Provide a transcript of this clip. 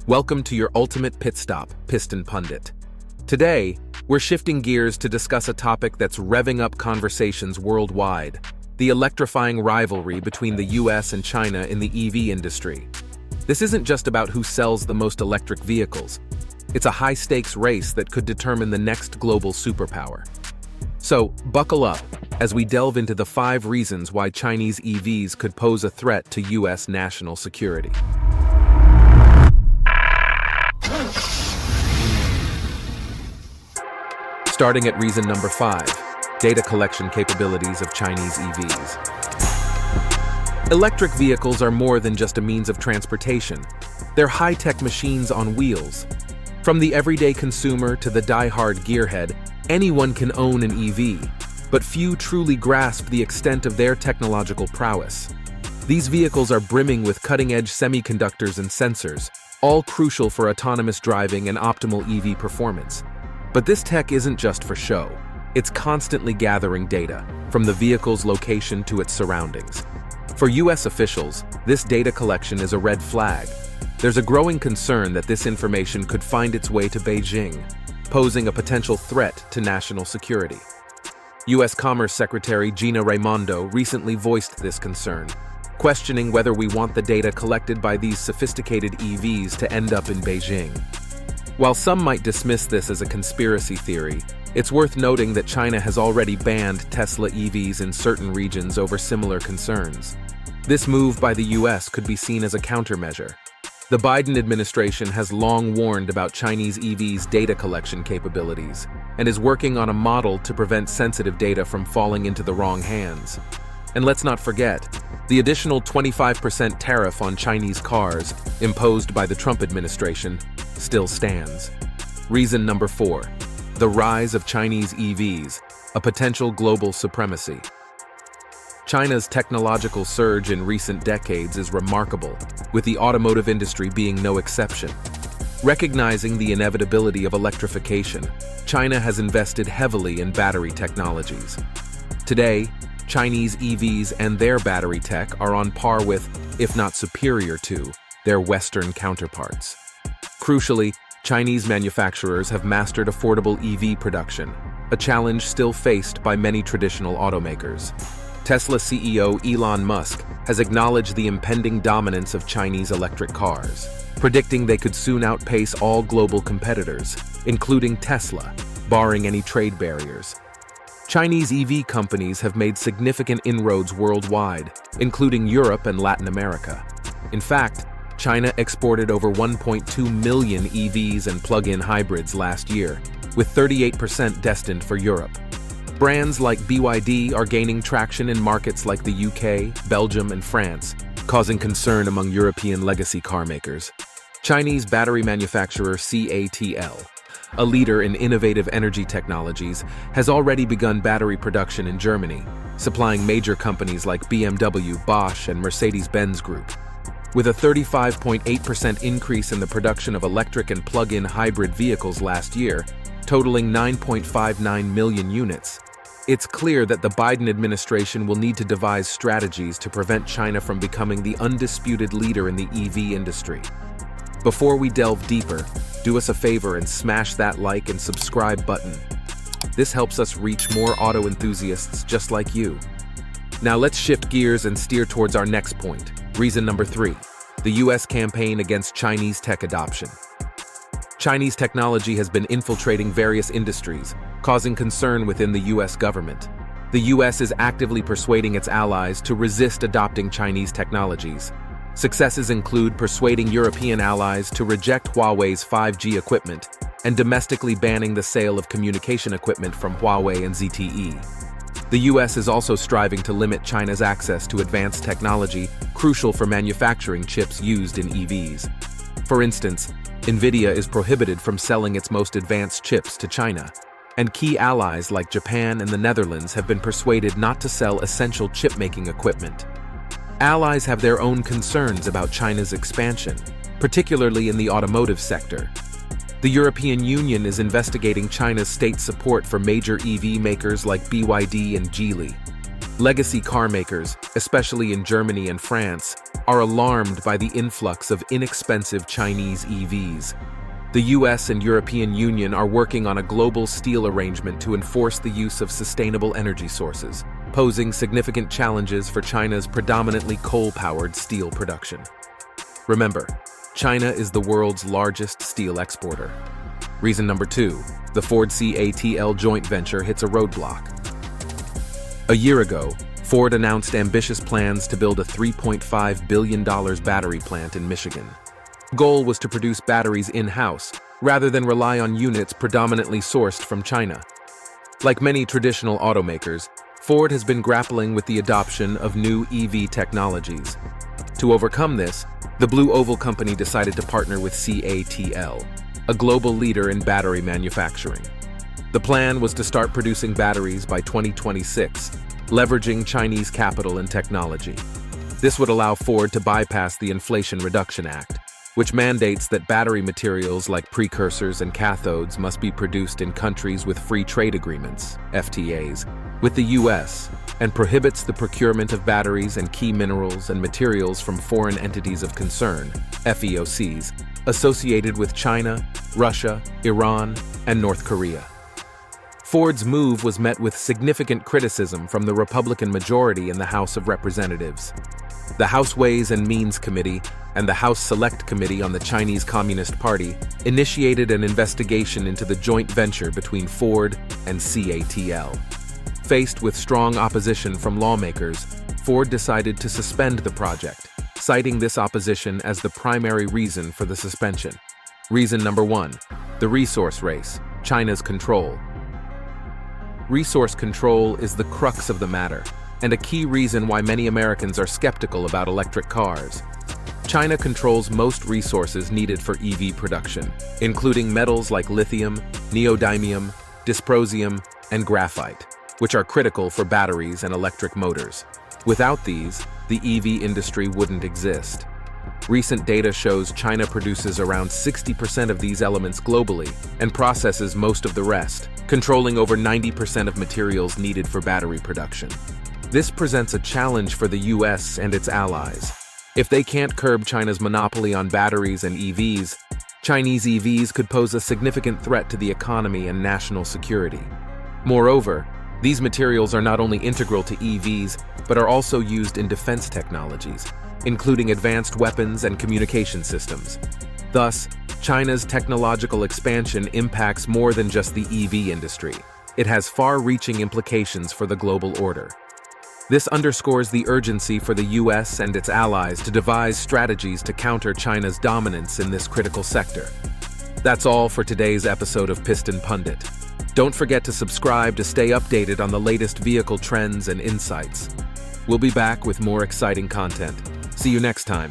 Welcome to your ultimate pit stop, Piston Pundit. Today, we're shifting gears to discuss a topic that's revving up conversations worldwide: the electrifying rivalry between the US and China in the EV industry. This isn't just about who sells the most electric vehicles. It's a high-stakes race that could determine the next global superpower. So, buckle up as we delve into the 5 reasons why Chinese EVs could pose a threat to US national security. Starting at reason number 5, data collection capabilities of Chinese EVs. Electric vehicles are more than just a means of transportation. They're high-tech machines on wheels. From the everyday consumer to the die-hard gearhead, anyone can own an EV, but few truly grasp the extent of their technological prowess. These vehicles are brimming with cutting-edge semiconductors and sensors, all crucial for autonomous driving and optimal EV performance. But this tech isn't just for show. It's constantly gathering data, from the vehicle's location to its surroundings. For US officials, this data collection is a red flag. There's a growing concern that this information could find its way to Beijing, posing a potential threat to national security. US Commerce Secretary Gina Raimondo recently voiced this concern, questioning whether we want the data collected by these sophisticated EVs to end up in Beijing. While some might dismiss this as a conspiracy theory, it's worth noting that China has already banned Tesla EVs in certain regions over similar concerns. This move by the US could be seen as a countermeasure. The Biden administration has long warned about Chinese EVs' data collection capabilities and is working on a model to prevent sensitive data from falling into the wrong hands. And let's not forget, the additional 25% tariff on Chinese cars imposed by the Trump administration still stands. Reason number 4, the rise of Chinese EVs, a potential global supremacy. China's technological surge in recent decades is remarkable, with the automotive industry being no exception. Recognizing the inevitability of electrification, China has invested heavily in battery technologies. Today, Chinese EVs and their battery tech are on par with, if not superior to, their Western counterparts. Crucially, Chinese manufacturers have mastered affordable EV production, a challenge still faced by many traditional automakers. Tesla CEO Elon Musk has acknowledged the impending dominance of Chinese electric cars, predicting they could soon outpace all global competitors, including Tesla, barring any trade barriers. Chinese EV companies have made significant inroads worldwide, including Europe and Latin America. In fact, China exported over 1.2 million EVs and plug-in hybrids last year, with 38% destined for Europe. Brands like BYD are gaining traction in markets like the UK, Belgium, and France, causing concern among European legacy car makers. Chinese battery manufacturer CATL, a leader in innovative energy technologies, has already begun battery production in Germany, supplying major companies like BMW, Bosch, and Mercedes-Benz Group. With a 35.8% increase in the production of electric and plug-in hybrid vehicles last year, totaling 9.59 million units, it's clear that the Biden administration will need to devise strategies to prevent China from becoming the undisputed leader in the EV industry. Before we delve deeper, do us a favor and smash that like and subscribe button. This helps us reach more auto enthusiasts just like you. Now let's shift gears and steer towards our next point. Reason number 3, the US campaign against Chinese tech adoption. Chinese technology has been infiltrating various industries, causing concern within the US government. The US is actively persuading its allies to resist adopting Chinese technologies. Successes include persuading European allies to reject Huawei's 5G equipment and domestically banning the sale of communication equipment from Huawei and ZTE. The US is also striving to limit China's access to advanced technology crucial for manufacturing chips used in EVs. For instance, NVIDIA is prohibited from selling its most advanced chips to China, and key allies like Japan and the Netherlands have been persuaded not to sell essential chip-making equipment. Allies have their own concerns about China's expansion, particularly in the automotive sector. The European Union is investigating China's state support for major EV makers like BYD and Geely. Legacy car makers, especially in Germany and France, are alarmed by the influx of inexpensive Chinese EVs. The US and European Union are working on a global steel arrangement to enforce the use of sustainable energy sources, posing significant challenges for China's predominantly coal-powered steel production. Remember, China is the world's largest steel exporter. Reason number 2, the Ford-CATL joint venture hits a roadblock. A year ago, Ford announced ambitious plans to build a $3.5 billion battery plant in Michigan. The goal was to produce batteries in-house, rather than rely on units predominantly sourced from China. Like many traditional automakers, Ford has been grappling with the adoption of new EV technologies. To overcome this, the Blue Oval Company decided to partner with CATL, a global leader in battery manufacturing. The plan was to start producing batteries by 2026, leveraging Chinese capital and technology. This would allow Ford to bypass the Inflation Reduction Act, which mandates that battery materials like precursors and cathodes must be produced in countries with free trade agreements, FTAs, with the US, and prohibits the procurement of batteries and key minerals and materials from foreign entities of concern, FEOCs, associated with China, Russia, Iran, and North Korea. Ford's move was met with significant criticism from the Republican majority in the House of Representatives. The House Ways and Means Committee and the House Select Committee on the Chinese Communist Party initiated an investigation into the joint venture between Ford and CATL. Faced with strong opposition from lawmakers, Ford decided to suspend the project, citing this opposition as the primary reason for the suspension. Reason number 1, the resource race, China's control. Resource control is the crux of the matter, and a key reason why many Americans are skeptical about electric cars. China controls most resources needed for EV production, including metals like lithium, neodymium, dysprosium, and graphite, which are critical for batteries and electric motors. Without these, the EV industry wouldn't exist. Recent data shows China produces around 60% of these elements globally and processes most of the rest, controlling over 90% of materials needed for battery production. This presents a challenge for the US and its allies. If they can't curb China's monopoly on batteries and EVs, Chinese EVs could pose a significant threat to the economy and national security. Moreover, these materials are not only integral to EVs, but are also used in defense technologies, including advanced weapons and communication systems. Thus, China's technological expansion impacts more than just the EV industry. It has far-reaching implications for the global order. This underscores the urgency for the US and its allies to devise strategies to counter China's dominance in this critical sector. That's all for today's episode of Piston Pundit. Don't forget to subscribe to stay updated on the latest vehicle trends and insights. We'll be back with more exciting content. See you next time.